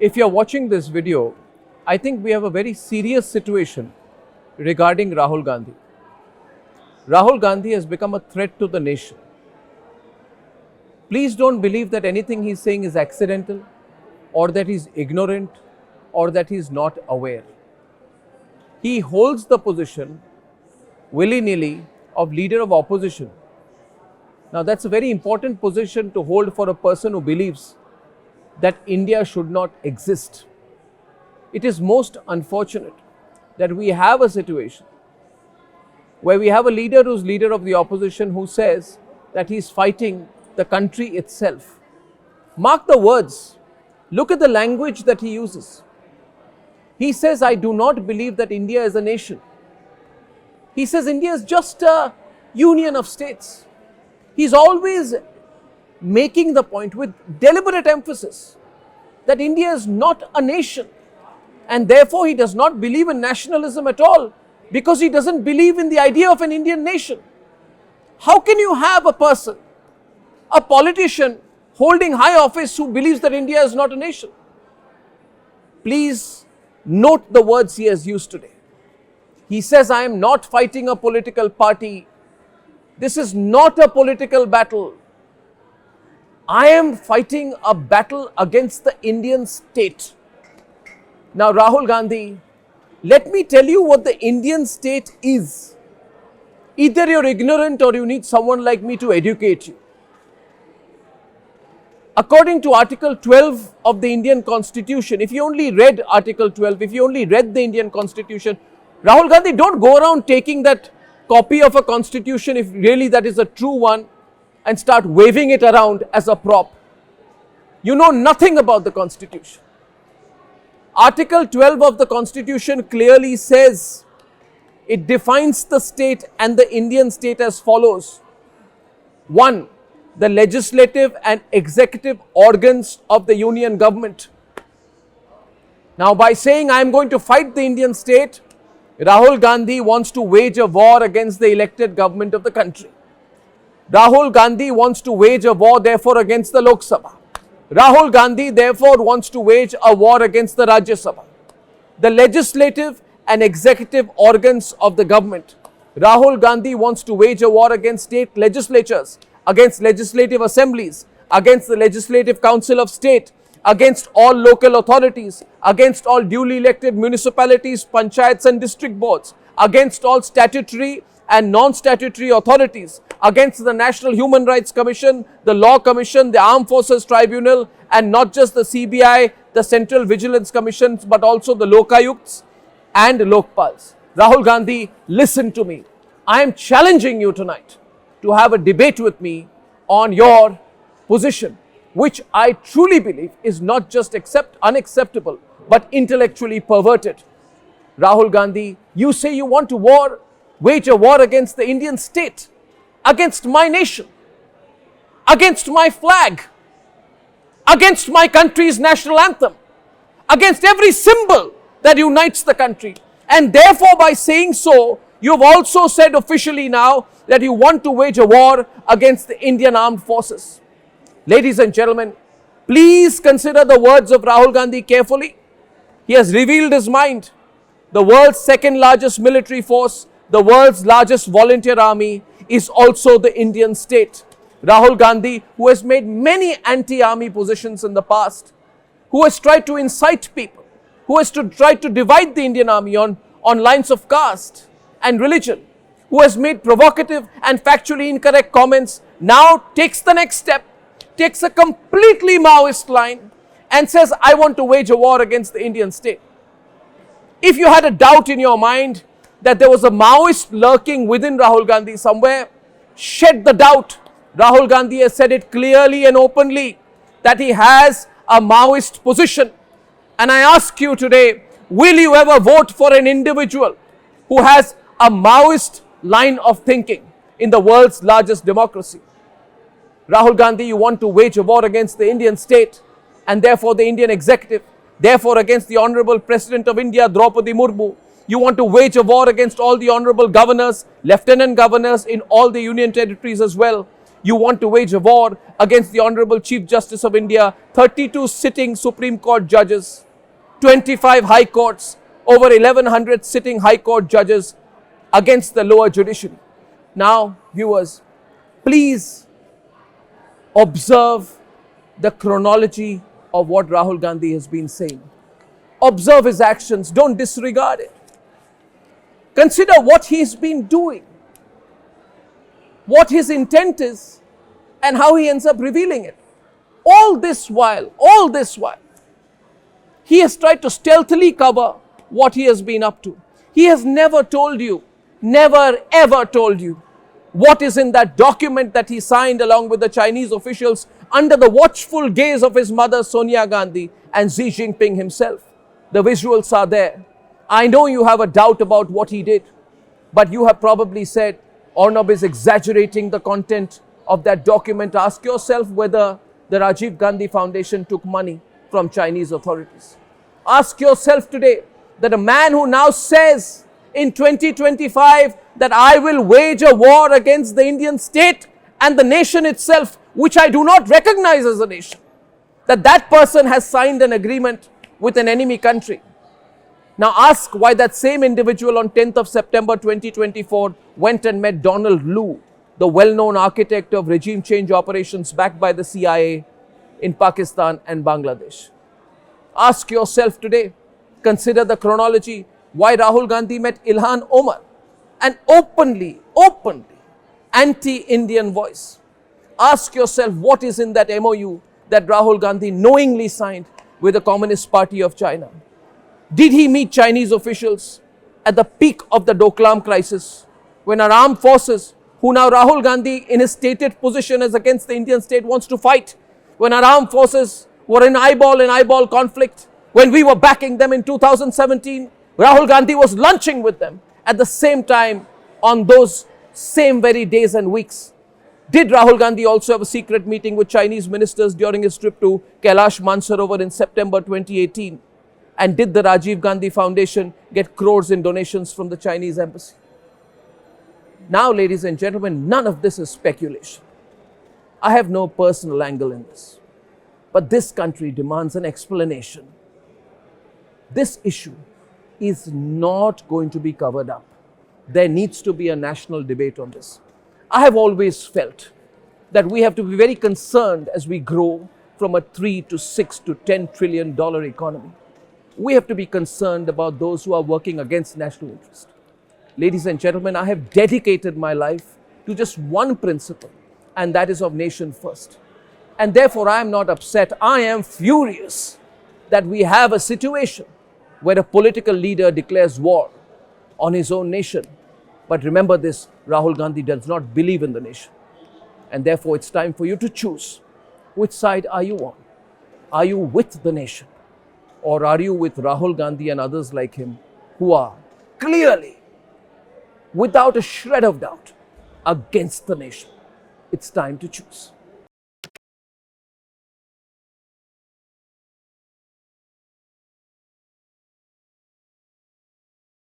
If you're watching this video, I think we have a very serious situation regarding Rahul Gandhi. Rahul Gandhi has become a threat to the nation. Please don't believe that anything he's saying is accidental, or that he's ignorant, or that he's not aware. He holds the position willy-nilly of leader of opposition. Now that's a very important position to hold for a person who believes that India should not exist. It is most unfortunate that we have a situation where we have a leader who's leader of the opposition who says that he's fighting the country itself. Mark the words. Look at the language that he uses. He says, I do not believe that India is a nation. He says India is just a union of states. He's always making the point with deliberate emphasis that India is not a nation, and therefore he does not believe in nationalism at all because he doesn't believe in the idea of an Indian nation. How can you have a person, a politician holding high office who believes that India is not a nation? Please note the words he has used today. He says, I am not fighting a political party. This is not a political battle. I am fighting a battle against the Indian state. Now, Rahul Gandhi, let me tell you what the Indian state is. Either you're ignorant or you need someone like me to educate you. According to Article 12 of the Indian Constitution, if you only read Article 12, if you only read the Indian Constitution, Rahul Gandhi, don't go around taking that copy of a constitution, if really that is a true one, and start waving it around as a prop. You know nothing about the constitution. Article 12 of the constitution clearly says, it defines the state and the Indian state as follows. 1. The legislative and executive organs of the union government. Now, by saying I am going to fight the Indian state, Rahul Gandhi wants to wage a war against the elected government of the country. Rahul Gandhi wants to wage a war, therefore, against the Lok Sabha. Rahul Gandhi, therefore, wants to wage a war against the Rajya Sabha, the legislative and executive organs of the government. Rahul Gandhi wants to wage a war against state legislatures, against legislative assemblies, against the Legislative Council of State, against all local authorities, against all duly elected municipalities, panchayats and district boards, against all statutory and non-statutory authorities, against the National Human Rights Commission, the Law Commission, the Armed Forces Tribunal, and not just the CBI, the Central Vigilance Commissions, but also the Lokayukts and Lokpals. Rahul Gandhi, listen to me. I am challenging you tonight to have a debate with me on your position, which I truly believe is not just unacceptable, but intellectually perverted. Rahul Gandhi, you say you want to wage a war against the Indian state, against my nation, against my flag, against my country's national anthem, against every symbol that unites the country. And therefore, by saying so, you've also said officially now that you want to wage a war against the Indian armed forces. Ladies and gentlemen, please consider the words of Rahul Gandhi carefully. He has revealed his mind. The world's second largest military force, the world's largest volunteer army, is also the Indian state. Rahul Gandhi, who has made many anti-army positions in the past, who has tried to incite people, who has tried to divide the Indian army on lines of caste and religion, who has made provocative and factually incorrect comments, now takes the next step, takes a completely Maoist line and says, I want to wage a war against the Indian state. If you had a doubt in your mind that there was a Maoist lurking within Rahul Gandhi somewhere, shed the doubt. Rahul Gandhi has said it clearly and openly that he has a Maoist position. And I ask you today, will you ever vote for an individual who has a Maoist line of thinking in the world's largest democracy? Rahul Gandhi, you want to wage a war against the Indian state and therefore the Indian executive, therefore against the Honorable President of India, Draupadi Murmu. You want to wage a war against all the honorable governors, lieutenant governors in all the union territories as well. You want to wage a war against the Honorable Chief Justice of India, 32 sitting Supreme Court judges, 25 high courts, over 1100 sitting high court judges against the lower judiciary. Now, viewers, please observe the chronology of what Rahul Gandhi has been saying. Observe his actions, don't disregard it. Consider what he's been doing, what his intent is, and how he ends up revealing it. All this while, he has tried to stealthily cover what he has been up to. He has never told you, never ever told you what is in that document that he signed along with the Chinese officials under the watchful gaze of his mother Sonia Gandhi and Xi Jinping himself. The visuals are there. I know you have a doubt about what he did, but you have probably said Arnab is exaggerating the content of that document. Ask yourself whether the Rajiv Gandhi Foundation took money from Chinese authorities. Ask yourself today that a man who now says in 2025 that I will wage a war against the Indian state and the nation itself, which I do not recognize as a nation, that person has signed an agreement with an enemy country. Now ask why that same individual on 10th of September 2024 went and met Donald Lu, the well-known architect of regime change operations backed by the CIA in Pakistan and Bangladesh. Ask yourself today, consider the chronology, why Rahul Gandhi met Ilhan Omar, an openly anti-Indian voice. Ask yourself what is in that MOU that Rahul Gandhi knowingly signed with the Communist Party of China. Did he meet Chinese officials at the peak of the Doklam crisis, when our armed forces, who now Rahul Gandhi in his stated position as against the Indian state wants to fight, when our armed forces were in eyeball conflict, when we were backing them in 2017, Rahul Gandhi was lunching with them at the same time on those same very days and weeks. Did Rahul Gandhi also have a secret meeting with Chinese ministers during his trip to Kailash Mansarovar in September 2018? And did the Rajiv Gandhi Foundation get crores in donations from the Chinese embassy? Now, ladies and gentlemen, none of this is speculation. I have no personal angle in this. But this country demands an explanation. This issue is not going to be covered up. There needs to be a national debate on this. I have always felt that we have to be very concerned as we grow from a 3 to 6 to $10 trillion economy. We have to be concerned about those who are working against national interest. Ladies and gentlemen, I have dedicated my life to just one principle, and that is of nation first. And therefore, I am not upset. I am furious that we have a situation where a political leader declares war on his own nation. But remember this, Rahul Gandhi does not believe in the nation. And therefore, it's time for you to choose. Which side are you on? Are you with the nation? Or are you with Rahul Gandhi and others like him who are clearly, without a shred of doubt, against the nation? It's time to choose.